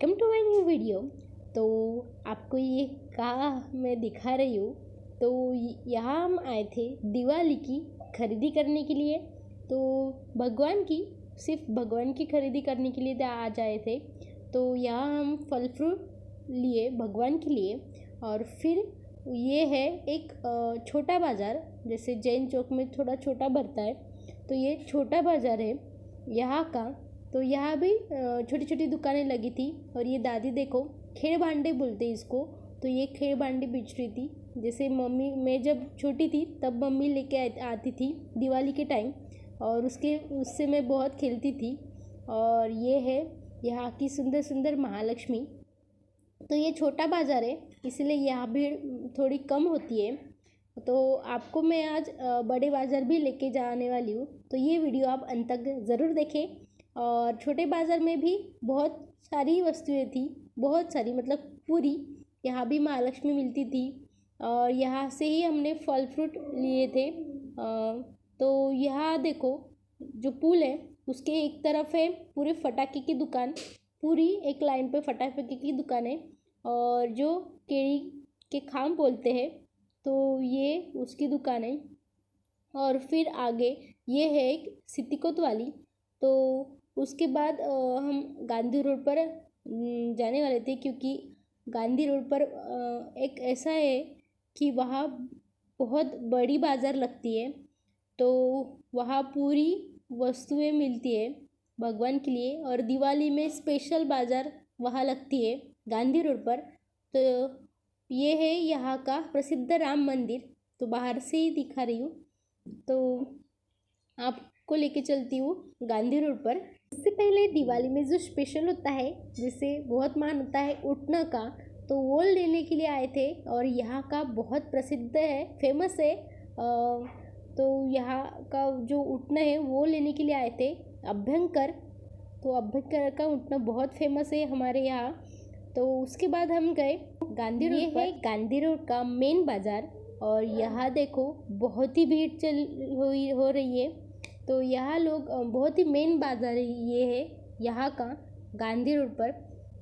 Welcome to my new video. तो आपको ये कहा मैं दिखा रही हूँ। तो यहाँ हम आए थे दिवाली की खरीदी करने के लिए। तो भगवान की सिर्फ भगवान की खरीदी करने के लिए आज आए थे। तो यहाँ हम फल फ्रूट लिए भगवान के लिए। और फिर ये है एक छोटा बाज़ार, जैसे जैन चौक में थोड़ा छोटा भरता है, तो ये छोटा बाज़ार है यहाँ का। तो यहाँ भी छोटी छोटी दुकानें लगी थी। और ये दादी देखो, खेड़ भांडे बोलते हैं इसको। तो ये खेड़ भांडे बेच रही थी। जैसे मम्मी, मैं जब छोटी थी तब मम्मी लेके आती थी दिवाली के टाइम, और उससे मैं बहुत खेलती थी। और ये है यहाँ की सुंदर सुंदर महालक्ष्मी। तो ये छोटा बाज़ार है, इसलिए यहाँ भीड़ थोड़ी कम होती है। तो आपको मैं आज बड़े बाज़ार भी लेके जाने वाली हूँ। तो ये वीडियो आप अंत तक ज़रूर देखें। और छोटे बाज़ार में भी बहुत सारी वस्तुएं थी, बहुत सारी, मतलब पूरी। यहाँ भी महालक्ष्मी मिलती थी। और यहाँ से ही हमने फल फ्रूट लिए थे। तो यहाँ देखो, जो पुल है उसके एक तरफ है पूरे फटाके की दुकान, पूरी एक लाइन पे फटाके की दुकान है। और जो केड़ी के खाम बोलते हैं, तो ये उसकी दुकान है। और फिर आगे ये है एक सितिकोत वाली। तो उसके बाद हम गांधी रोड पर जाने वाले थे, क्योंकि गांधी रोड पर एक ऐसा है कि वहाँ बहुत बड़ी बाज़ार लगती है। तो वहाँ पूरी वस्तुएं मिलती है भगवान के लिए। और दिवाली में स्पेशल बाज़ार वहाँ लगती है गांधी रोड पर। तो ये है यहाँ का प्रसिद्ध राम मंदिर। तो बाहर से ही दिखा रही हूँ। तो आपको लेके चलती हूँ गांधी रोड पर। इससे पहले दिवाली में जो स्पेशल होता है, जिसे बहुत मान होता है उटना का, तो वो लेने के लिए आए थे। और यहाँ का बहुत प्रसिद्ध है, फेमस है। तो यहाँ का जो उटना है वो लेने के लिए आए थे, अभ्यंकर। तो अभ्यंकर का उटना बहुत फेमस है हमारे यहाँ। तो उसके बाद हम गए गांधी रोड पर। गांधी रोड का मेन बाज़ार। और यहाँ देखो, बहुत ही भीड़ हो रही है। तो यहाँ लोग बहुत ही मेन बाज़ार ये है यहाँ का, गांधी रोड पर।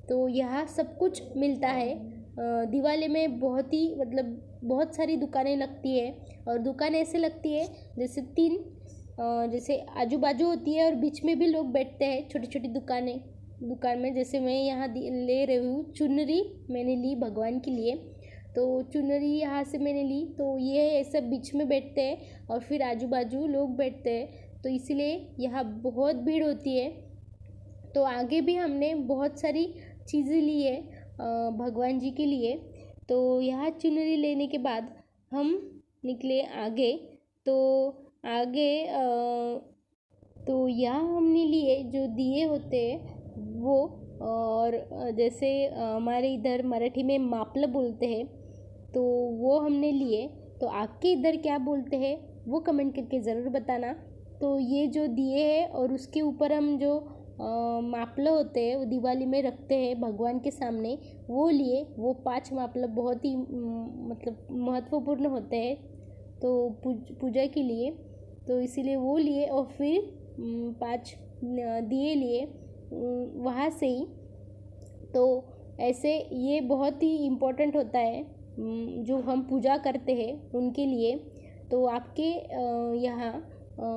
तो यहाँ सब कुछ मिलता है। दिवाली में बहुत ही, मतलब बहुत सारी दुकानें लगती है। और दुकान ऐसे लगती है जैसे जैसे आजू बाजू होती है, और बीच में भी लोग बैठते हैं छोटी छोटी दुकान में। जैसे मैं यहाँ ले रही हूँ चुनरी, मैंने ली भगवान के लिए। तो चुनरी यहाँ से मैंने ली। तो ये सब बीच में बैठते हैं और फिर आजू बाजू लोग बैठते हैं। तो इसलिए यहाँ बहुत भीड़ होती है। तो आगे भी हमने बहुत सारी चीज़ें ली है भगवान जी के लिए। तो यहाँ चुनरी लेने के बाद हम निकले आगे। तो आगे तो यहाँ हमने लिए जो दिए होते हैं वो। और जैसे हमारे इधर मराठी में मापला बोलते हैं, तो वो हमने लिए। तो आपके इधर क्या बोलते हैं वो कमेंट करके ज़रूर बताना। तो ये जो दिए हैं और उसके ऊपर हम जो मापला होते हैं वो दिवाली में रखते हैं भगवान के सामने, वो लिए। वो 5 मापला बहुत ही मतलब महत्वपूर्ण होते हैं तो पूजा के लिए। तो इसीलिए वो लिए। और फिर 5 दिए लिए वहाँ से ही। तो ऐसे ये बहुत ही इम्पोर्टेंट होता है जो हम पूजा करते हैं उनके लिए। तो आपके यहाँ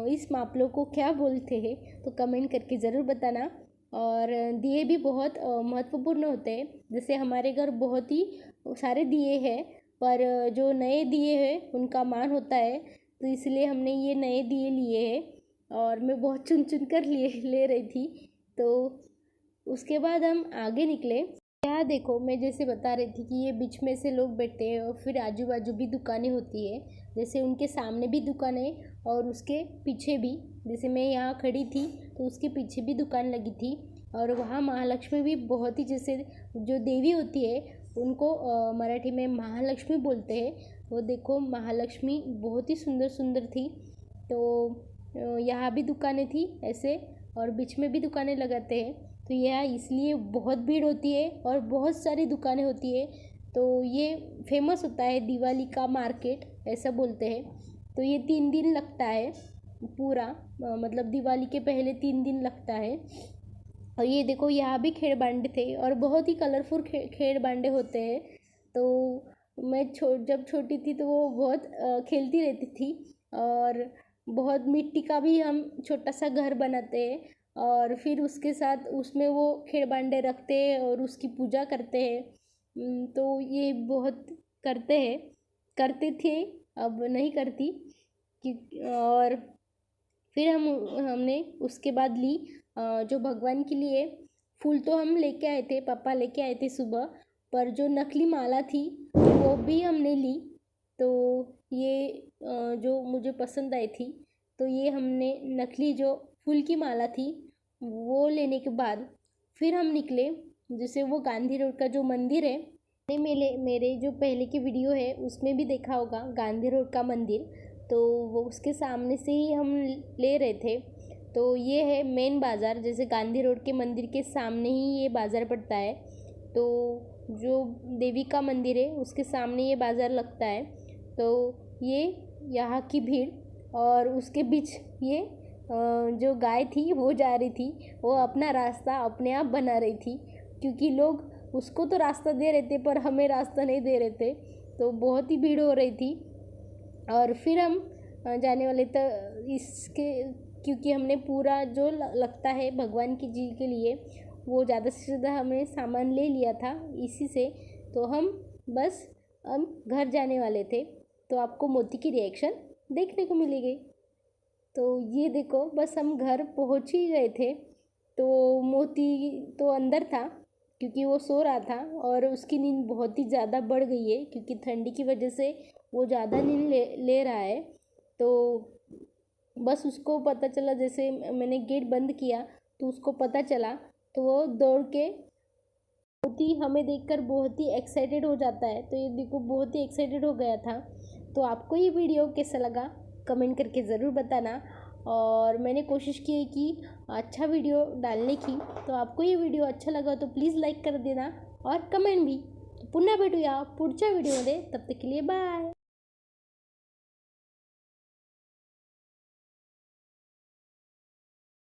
इस मापलों को क्या बोलते हैं तो कमेंट करके ज़रूर बताना। और दिए भी बहुत महत्वपूर्ण होते हैं। जैसे हमारे घर बहुत ही सारे दिए हैं, पर जो नए दिए हैं उनका मान होता है। तो इसलिए हमने ये नए दिए लिए हैं। और मैं बहुत चुन चुन कर ले रही थी। तो उसके बाद हम आगे निकले। यहाँ देखो, मैं जैसे बता रही थी कि ये बीच में से लोग बैठते हैं और फिर आजू बाजू भी दुकानें होती है। जैसे उनके सामने भी दुकान है और उसके पीछे भी। जैसे मैं यहाँ खड़ी थी तो उसके पीछे भी दुकान लगी थी। और वहाँ महालक्ष्मी भी बहुत ही, जैसे जो देवी होती है उनको मराठी में महालक्ष्मी बोलते हैं। वो देखो, महालक्ष्मी बहुत ही सुंदर सुंदर थी। तो यहाँ भी दुकानें थी ऐसे, और बीच में भी दुकानें लगाते हैं। तो यह इसलिए बहुत भीड़ होती है और बहुत सारी दुकानें होती है। तो ये फेमस होता है दिवाली का मार्केट, ऐसा बोलते हैं। तो ये 3 दिन लगता है पूरा, मतलब दिवाली के पहले 3 दिन लगता है। और ये देखो यहाँ भी खेड़ बांडे थे और बहुत ही कलरफुल खेड़ बांडे होते हैं। तो मैं जब छोटी थी तो वो बहुत खेलती रहती थी। और बहुत मिट्टी का भी हम छोटा सा घर बनाते हैं और फिर उसके साथ उसमें वो खेड़ बांडे रखते हैं और उसकी पूजा करते हैं। तो ये बहुत करते थे, अब नहीं करती। और फिर हमने उसके बाद ली जो भगवान के लिए फूल तो हम लेके आए थे, पापा लेके आए थे सुबह, पर जो नकली माला थी वो भी हमने ली। तो ये जो मुझे पसंद आई थी, तो ये हमने नकली जो फूल की माला थी वो लेने के बाद फिर हम निकले। जैसे वो गांधी रोड का जो मंदिर है, मेरे जो पहले की वीडियो है उसमें भी देखा होगा गांधी रोड का मंदिर। तो वो उसके सामने से ही हम ले रहे थे। तो ये है मेन बाज़ार, जैसे गांधी रोड के मंदिर के सामने ही ये बाज़ार पड़ता है। तो जो देवी का मंदिर है उसके सामने ये बाज़ार लगता है। तो ये यहाँ की भीड़ और उसके बीच ये जो गाय थी वो जा रही थी, वो अपना रास्ता अपने आप बना रही थी, क्योंकि लोग उसको तो रास्ता दे रहे थे पर हमें रास्ता नहीं दे रहे थे। तो बहुत ही भीड़ हो रही थी। और फिर हम जाने वाले तो इसके, क्योंकि हमने पूरा जो लगता है भगवान की जी के लिए वो ज़्यादा से ज़्यादा हमने सामान ले लिया था इसी से। तो हम घर जाने वाले थे। तो आपको मोती की रिएक्शन देखने को मिलेगी। तो ये देखो, बस हम घर पहुंच ही गए थे तो मोती तो अंदर था, क्योंकि वो सो रहा था और उसकी नींद बहुत ही ज़्यादा बढ़ गई है, क्योंकि ठंडी की वजह से वो ज़्यादा नींद ले रहा है। तो बस उसको पता चला, जैसे मैंने गेट बंद किया तो उसको पता चला, तो वो दौड़ के मोती हमें देखकर बहुत ही एक्साइटेड हो जाता है। तो ये देखो बहुत ही एक्साइटेड हो गया था। तो आपको ये वीडियो कैसा लगा कमेंट करके ज़रूर बताना। और मैंने कोशिश की है कि अच्छा वीडियो डालने की। तो आपको ये व्हिडिओ अच्छा लगा तो प्लीज़ लाईक कर देना और कमेंट भी। तो पुन्हा भेटूया पुढच्या व्हिडिओमध्ये, तब तक के लिए बाय।